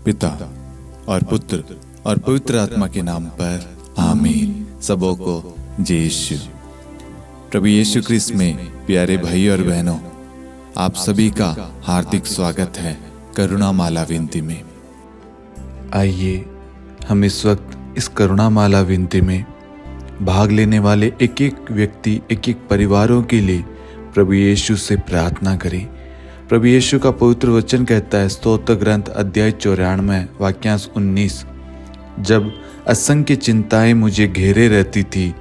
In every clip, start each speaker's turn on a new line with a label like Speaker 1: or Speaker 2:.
Speaker 1: पिता और पुत्र और पवित्र आत्मा के नाम पर आमीन। सबों को जय यीशु। प्रभु यीशु क्रिस्त में प्यारे भाई और बहनों, आप सभी का हार्दिक स्वागत है करुणा माला विनती में। आइए हम इस वक्त इस करुणा माला विनती में भाग लेने वाले एक एक व्यक्ति, एक एक परिवारों के लिए प्रभु यीशु से प्रार्थना करें। प्रभु यीशु का पवित्र वचन कहता है, स्तोत्र ग्रंथ अध्याय 94 वाक्यांश 19, जब असंख्य चिंताएं मुझे घेरे रहती थी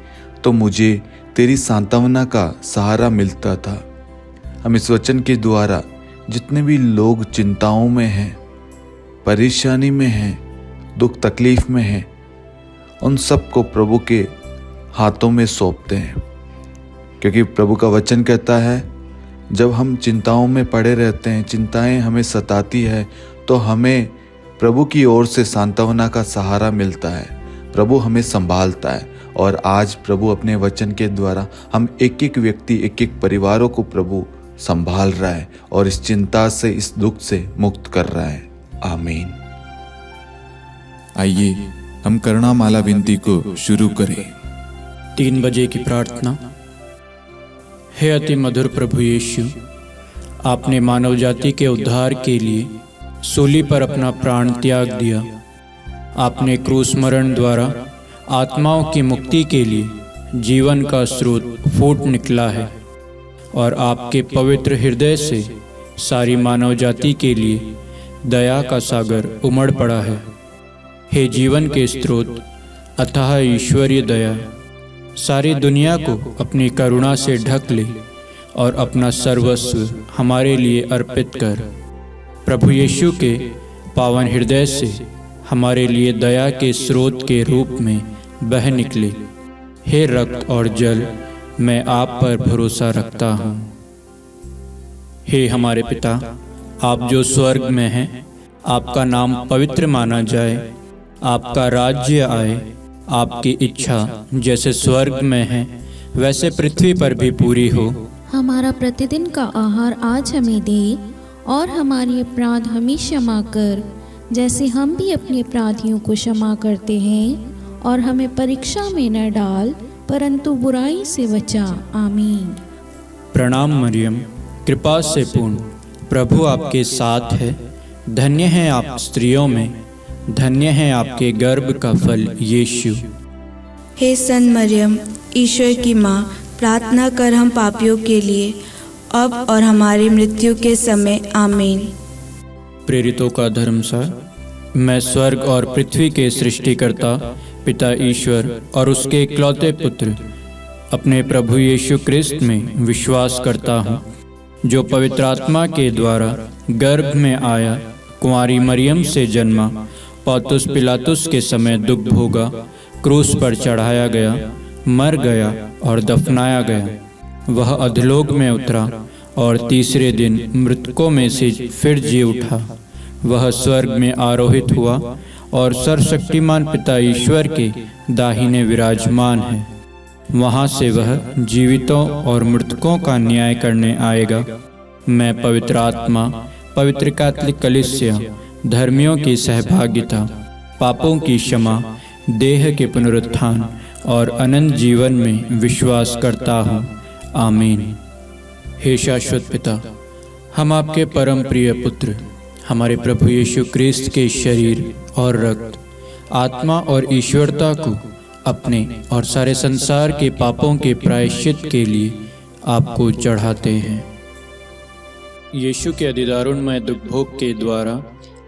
Speaker 1: तो मुझे तेरी सांत्वना का सहारा मिलता था। हम इस वचन के द्वारा जितने भी लोग चिंताओं में हैं, परेशानी में हैं, दुख तकलीफ में हैं, उन सबको प्रभु के हाथों में सौंपते हैं, क्योंकि प्रभु का वचन कहता है जब हम चिंताओं में पड़े रहते हैं, चिंताएं हमें सताती है, तो हमें प्रभु की ओर से सांत्वना का सहारा मिलता है। प्रभु हमें संभालता है। और आज प्रभु अपने वचन के द्वारा हम एक एक व्यक्ति, एक एक परिवारों को प्रभु संभाल रहा है और इस चिंता से, इस दुख से मुक्त कर रहा है। आमीन। आइए हम करुणा माला विनती को शुरू करें।
Speaker 2: 3 बजे की प्रार्थना। हे अति मधुर प्रभु यीशु, आपने मानव जाति के उद्धार के लिए सूली पर अपना प्राण त्याग दिया। आपने क्रूस मरण द्वारा आत्माओं की मुक्ति के लिए जीवन का स्रोत फूट निकला है और आपके पवित्र हृदय से सारी मानव जाति के लिए दया का सागर उमड़ पड़ा है। हे जीवन के स्रोत, अथाह ईश्वरीय दया, सारी दुनिया को अपनी करुणा से ढक ले और अपना सर्वस्व हमारे लिए अर्पित कर। प्रभु यीशु के पावन हृदय से हमारे लिए दया के स्रोत के रूप में बह निकले। हे रक्त और जल, मैं आप पर भरोसा रखता हूँ। हे हमारे पिता, आप जो स्वर्ग में हैं, आपका नाम पवित्र माना जाए, आपका राज्य आए, आपकी इच्छा जैसे स्वर्ग में है वैसे पृथ्वी पर भी पूरी हो।
Speaker 3: हमारा प्रतिदिन का आहार आज हमें दे और हमारे अपराध हमें क्षमा कर, जैसे हम भी अपने अपराधियों को क्षमा करते हैं, और हमें परीक्षा में न डाल परंतु बुराई से बचा। आमीन।
Speaker 2: प्रणाम मरियम, कृपा से पूर्ण, प्रभु आपके साथ है। धन्य है आप स्त्रियों में, धन्य है आपके गर्भ का फल यीशु।
Speaker 4: हे सन मरियम, ईश्वर की माँ, प्रार्थना कर हम पापियों के लिए अब और हमारी मृत्यु के समय। आमीन।
Speaker 2: प्रेरितों का धर्मसार। मैं स्वर्ग और पृथ्वी के सृष्टिकर्ता पिता ईश्वर और उसके इकलौते पुत्र अपने प्रभु यीशु क्रिस्त में विश्वास करता हूँ, जो पवित्र आत्मा के द्वारा गर्भ में आया, कुंवारी मरियम से जन्मा, पौंतुस पिलातुस के समय दुख भोगा, क्रूस पर चढ़ाया गया, मर गया और दफनाया गया। वह अधोलोक में उतरा और तीसरे दिन मृतकों में से फिर जी उठा। वह स्वर्ग में आरोहित हुआ और सर्वशक्तिमान पिता ईश्वर के दाहिने विराजमान है। वहाँ से वह जीवितों और मृतकों का न्याय करने आएगा। मैं पवित्र आत्मा, पवित्र कैथोलिक कलीसिया, धर्मियों की सहभागिता, पापों की क्षमा, देह के पुनरुत्थान और अनंत जीवन में विश्वास करता हूँ। आमीन। हे शाश्वत पिता, हम आपके परम प्रिय पुत्र, हमारे प्रभु यीशु क्रिस्त के शरीर और रक्त, आत्मा और ईश्वरता को अपने और सारे संसार के पापों के प्रायश्चित के लिए आपको चढ़ाते हैं। यीशु के अधिदारुणमय दुख भोग के द्वारा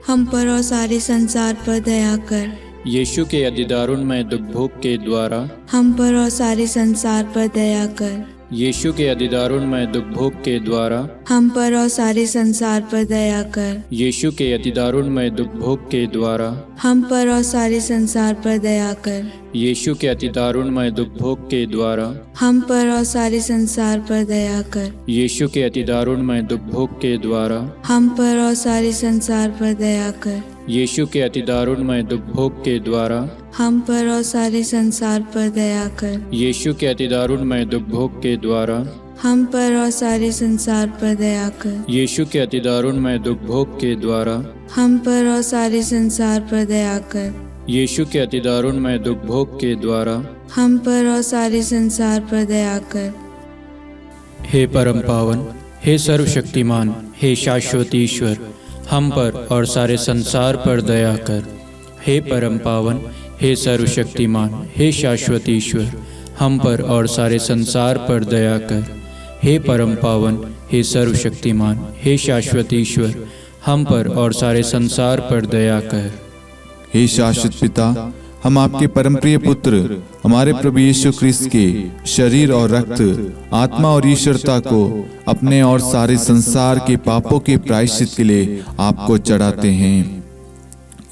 Speaker 4: हम पर और सारे संसार पर दया कर।
Speaker 2: यीशु के अधिदारुणमय दुख भोग के द्वारा
Speaker 4: हम पर और सारे संसार पर दया कर।
Speaker 2: यीशु के अधिदारुणमय दुख भोग के द्वारा
Speaker 4: हम पर और सारे संसार पर दया कर।
Speaker 2: यीशु के अधिदारुणमय दुख भोग के द्वारा
Speaker 4: हम पर और सारे संसार पर दया कर।
Speaker 2: यीशु के अधिदारुणमय दुख भोग के द्वारा
Speaker 4: हम पर और सारे संसार पर दया कर।
Speaker 2: यीशु के अधिदारुणमय दुख भोग के द्वारा
Speaker 4: हम पर और सारे संसार पर दया कर।
Speaker 2: यीशु के अतिदारुणमय दुख भोग के द्वारा
Speaker 4: हम पर और सारे संसार पर दया कर।
Speaker 2: यीशु के अतिदारुणमय दुख भोग के द्वारा
Speaker 4: हम पर और सारे संसार पर दया कर।
Speaker 2: यीशु के अतिदारुणमय दुख भोग के द्वारा
Speaker 4: हम पर और सारे संसार पर दया कर।
Speaker 2: यीशु के अति दारुणमय दुख भोग के द्वारा
Speaker 4: हम पर और सारे संसार पर दया कर।
Speaker 2: हे परम पावन, हे सर्वशक्तिमान, हे शाश्वत ईश्वर, हम पर और सारे संसार पर दया कर। हे परम पावन, हे सर्वशक्तिमान, हे शाश्वत ईश्वर, हम पर और सारे संसार पर दया कर। हे परम पावन, हे सर्वशक्तिमान, हे शाश्वत ईश्वर, हम पर और सारे संसार पर दया कर।
Speaker 1: हे शाश्वत पिता, हम आपके परम प्रिय पुत्र हमारे प्रभु यीशु ख्रिस्त के शरीर और रक्त, आत्मा और ईश्वरता को अपने और सारे संसार के पापों के प्रायश्चित के लिए आपको चढ़ाते हैं।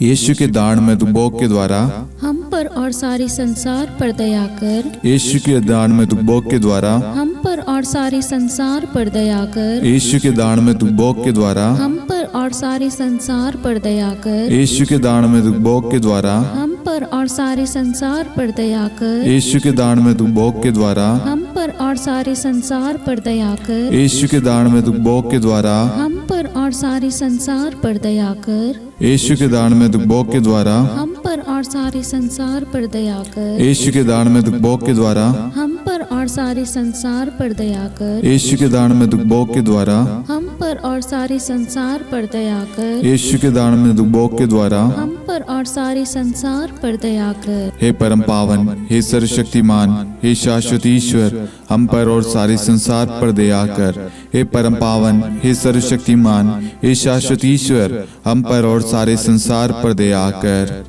Speaker 1: यीशु के दारुणमय दुख भोग के द्वारा
Speaker 3: हम पर और सारे संसार पर दया कर।
Speaker 1: यीशु के दारुणमय दुख भोग के द्वारा
Speaker 3: हम पर और सारे संसार पर दया कर।
Speaker 1: यीशु के दारुणमय दुख भोग के द्वारा
Speaker 3: हम पर और सारे संसार पर दया कर।
Speaker 1: यीशु के दारुणमय दुख भोग के द्वारा
Speaker 3: हम पर और सारे संसार पर दया कर।
Speaker 1: यीशु के दारुणमय दुख भोग के द्वारा
Speaker 3: हम पर और सारे संसार पर दया कर।
Speaker 1: यीशु के दारुणमय दुख भोग के द्वारा
Speaker 3: हम पर और सारे संसार पर दया कर।
Speaker 1: यीशु के दारुणमय दुख भोग के द्वारा
Speaker 3: हम पर और सारे संसार पर दया कर।
Speaker 1: यीशु के दारुणमय दुख भोग के द्वारा
Speaker 3: हम पर और सारे संसार पर दया कर।
Speaker 1: यीशु के दारुणमय दुख भोग के द्वारा
Speaker 3: हम पर और सारे संसार पर दया कर।
Speaker 1: यीशु के दारुणमय दुख भोग के द्वारा
Speaker 3: हम पर और सारे संसार पर दया कर।
Speaker 1: हे परम पावन, हे सर्वशक्तिमान, हे शाश्वत ईश्वर, हम पर और सारे संसार पर दया कर। हे परम पावन, हे सर्वशक्तिमान, हे शाश्वत ईश्वर, हम पर और सारे संसार पर दया कर।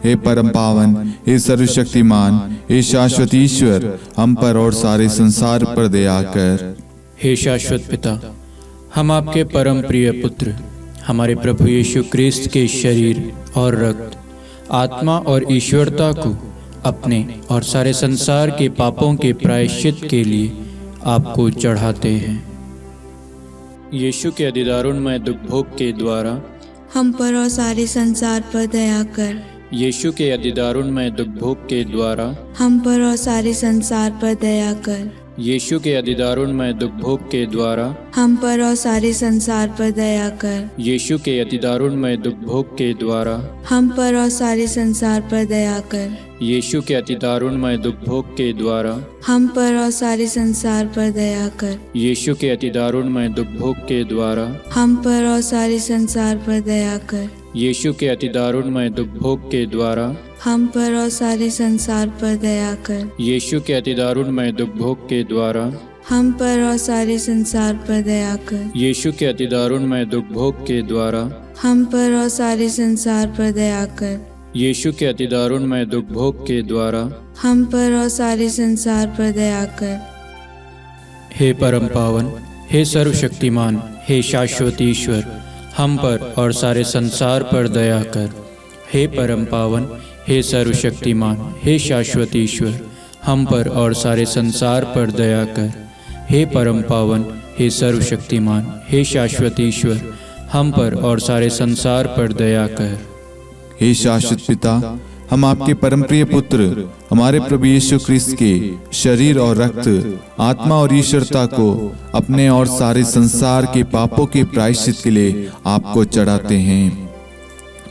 Speaker 1: हे परम पावन, हे सर्वशक्तिमान, हे शाश्वत ईश्वर, हम पर और सारे संसार पर दया कर।
Speaker 2: हे शाश्वत पिता, हम आपके परम प्रिय पुत्र हमारे प्रभु यीशु ख्रिस्त के शरीर और रक्त, आत्मा और ईश्वरता को अपने और सारे संसार के पापों के प्रायश्चित के लिए आपको चढ़ाते हैं। यीशु के अति दारुणमय दुख भोग के द्वारा
Speaker 4: हम पर और सारे संसार पर दया कर।
Speaker 2: यीशु के अति दारुणमय दुख भोग के द्वारा
Speaker 4: हम पर और सारे संसार पर दया कर।
Speaker 2: यीशु के अति दारुणमय दुख भोग के द्वारा
Speaker 4: हम पर और सारे संसार पर दया कर।
Speaker 2: यीशु के अति दारुणमय दुख भोग के द्वारा
Speaker 4: हम पर और सारे संसार पर दया कर।
Speaker 2: यीशु के अति दारुणमय दुख भोग के द्वारा
Speaker 4: हम पर और सारे संसार पर दया कर।
Speaker 2: यीशु के अति दारुणमय दुख भोग के द्वारा
Speaker 4: हम पर और सारे संसार पर दया कर।
Speaker 2: यीशु के अति दारुणमय दुख भोग के द्वारा
Speaker 4: हम पर और सारे संसार पर दया कर।
Speaker 2: यीशु के अति दारुणमय दुख भोग के द्वारा
Speaker 4: हम पर और सारे संसार पर दया कर।
Speaker 2: यीशु के अति दारुणमय दुख भोग के द्वारा
Speaker 4: हम पर और सारे संसार पर दया कर।
Speaker 2: यीशु के अति दारुणमय दुख भोग के द्वारा
Speaker 4: हम पर और सारे संसार पर दया कर।
Speaker 2: हे परम पावन, हे सर्वशक्तिमान, हे शाश्वत ईश्वर, हम पर और सारे संसार पर दया कर। हे परम पावन, हे सर्वशक्तिमान, हे शाश्वत ईश्वर, हम पर और सारे संसार पर दया कर। हे परम पावन, हे सर्वशक्तिमान, हे शाश्वत ईश्वर, हम पर और सारे संसार पर दया कर।
Speaker 1: हे शाश्वत पिता, हम आपके परम प्रिय पुत्र हमारे प्रभु यीशु ख्रिस्त के शरीर और रक्त, आत्मा और ईश्वरता को अपने और सारे संसार के पापों के प्रायश्चित के लिए आपको चढ़ाते हैं।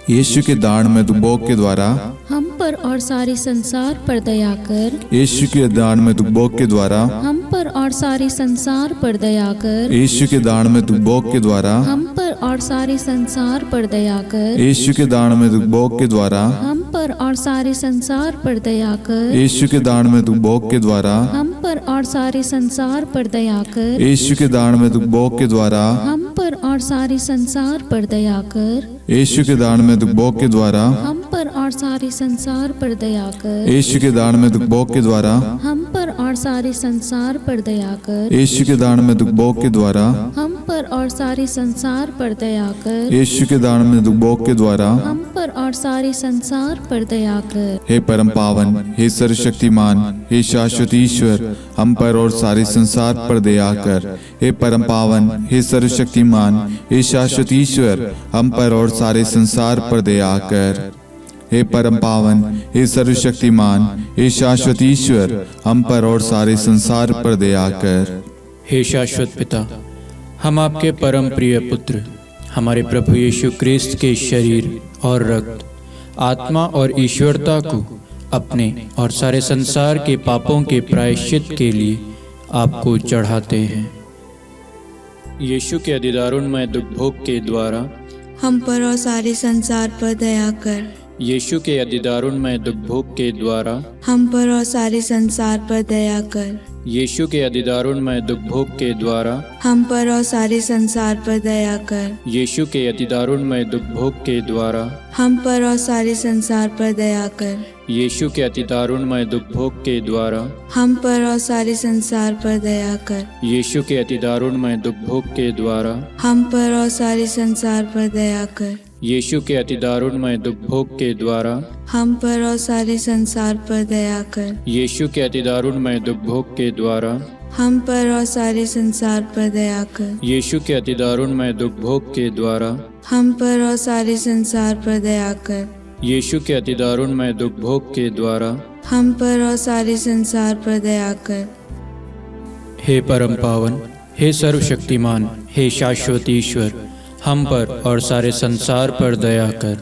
Speaker 1: यीशु के दारुणमय दुख भोग के द्वारा
Speaker 3: हम पर और सारे संसार पर दया कर।
Speaker 1: यीशु के दारुणमय दुख भोग के द्वारा
Speaker 3: हम पर और सारे संसार पर दया कर।
Speaker 1: यीशु के दारुणमय दुख भोग के द्वारा
Speaker 3: हम पर और सारे संसार पर दया कर।
Speaker 1: यीशु के दारुणमय दुख भोग के द्वारा
Speaker 3: हम पर और सारे संसार पर दया कर।
Speaker 1: यीशु के दारुणमय दुख भोग के द्वारा
Speaker 3: हम पर और सारे संसार पर दया कर।
Speaker 1: यीशु के दारुणमय दुख भोग के द्वारा
Speaker 3: हम पर और सारे संसार पर दया कर।
Speaker 1: यीशु के दारुणमय दुख भोग के द्वारा
Speaker 3: हम पर और सारे संसार पर दया कर।
Speaker 1: यीशु के दारुणमय दुख भोग के द्वारा
Speaker 3: हम पर और सारे संसार पर दया कर।
Speaker 1: यीशु के दारुणमय दुख भोग के द्वारा
Speaker 3: हम पर और सारे संसार पर दया कर।
Speaker 1: यीशु के दारुणमय दुख भोग के द्वारा
Speaker 3: हम पर और सारे संसार पर दया कर।
Speaker 1: हे परम पावन, हे सर्वशक्तिमान, हे शाश्वत ईश्वर, हम पर और सारे संसार पर दया कर। हे परम पावन, हे सर्वशक्तिमान, हे शाश्वत ईश्वर, हम पर और सारे संसार पर दया कर। हे परम पावन, हे सर्वशक्तिमान, हे शाश्वत ईश्वर, हम पर और सारे संसार पर दया कर।
Speaker 2: हे शाश्वत पिता, हम आपके परम प्रिय पुत्र हमारे प्रभु यीशु क्रिस्त के शरीर और रक्त, आत्मा और ईश्वरता को अपने और सारे संसार के पापों के प्रायश्चित के लिए आपको चढ़ाते हैं। यीशु के अधिदारुणमय दुख भोग के द्वारा
Speaker 4: हम पर और सारे संसार पर दया कर।
Speaker 2: यीशु के अधिदारुणमय दुख भोग के द्वारा
Speaker 4: हम पर और सारे संसार पर दया कर।
Speaker 2: यीशु के अधिदारुणमय दुख भोग के द्वारा
Speaker 4: हम पर और सारे संसार पर दया कर।
Speaker 2: यीशु के अधिदारुणमय दुख भोग के द्वारा
Speaker 4: हम पर और सारे संसार पर दया कर।
Speaker 2: यीशु के अधिदारुणमय दुख भोग के द्वारा
Speaker 4: हम पर और सारे संसार पर दया कर।
Speaker 2: यीशु के अधिदारुणमय दुख भोग के द्वारा
Speaker 4: हम पर और सारे संसार पर दया कर।
Speaker 2: यीशु के अधिदारुणमय दुख भोग के द्वारा
Speaker 4: हम पर और सारे संसार पर दया कर।
Speaker 2: यीशु के अधिदारुणमय दुख भोग के द्वारा
Speaker 4: हम पर और सारे संसार पर दया कर।
Speaker 2: यीशु के अधिदारुणमय दुख भोग के द्वारा
Speaker 4: हम पर और सारे संसार पर दया कर।
Speaker 2: यीशु के अधिदारुणमय दुख भोग के द्वारा
Speaker 4: हम पर और सारे संसार पर दया कर।
Speaker 2: हे परम पावन, हे सर्वशक्तिमान, हे शाश्वत ईश्वर, हम पर और सारे संसार पर दया कर।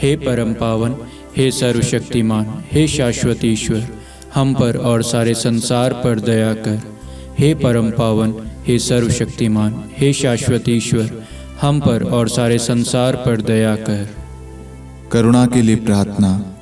Speaker 2: हे परम पावन, हे सर्वशक्तिमान, हे शाश्वत ईश्वर, हम पर और सारे संसार पर दया कर। हे परम पावन, हे सर्वशक्तिमान, हे शाश्वत ईश्वर, हम पर और सारे संसार पर दया कर।
Speaker 1: करुणा के लिए प्रार्थना।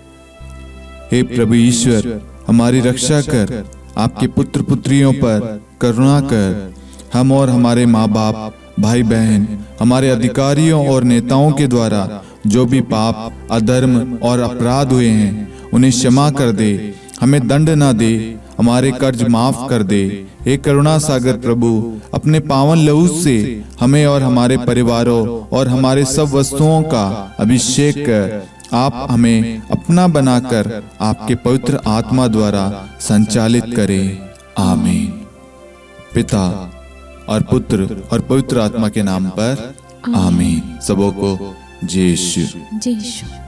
Speaker 1: हे प्रभु ईश्वर, हमारी रक्षा कर, आपके पुत्र पुत्रियों पर करुणा कर। हम और हमारे माँ बाप, भाई बहन, हमारे अधिकारियों और नेताओं के द्वारा जो भी पाप, अधर्म और अपराध हुए हैं उन्हें क्षमा कर दे, हमें दंड ना दे, हमारे कर्ज माफ कर दे। हे करुणा सागर प्रभु, अपने पावन लहू से हमें और हमारे परिवारों और हमारे सब वस्तुओं का अभिषेक कर आप हमें अपना बनाकर आपके पवित्र आत्मा द्वारा संचालित करें। आमीन। पिता और पुत्र और पवित्र आत्मा के नाम पर आमीन। सबों को जय यीशु।
Speaker 3: जय यीशु।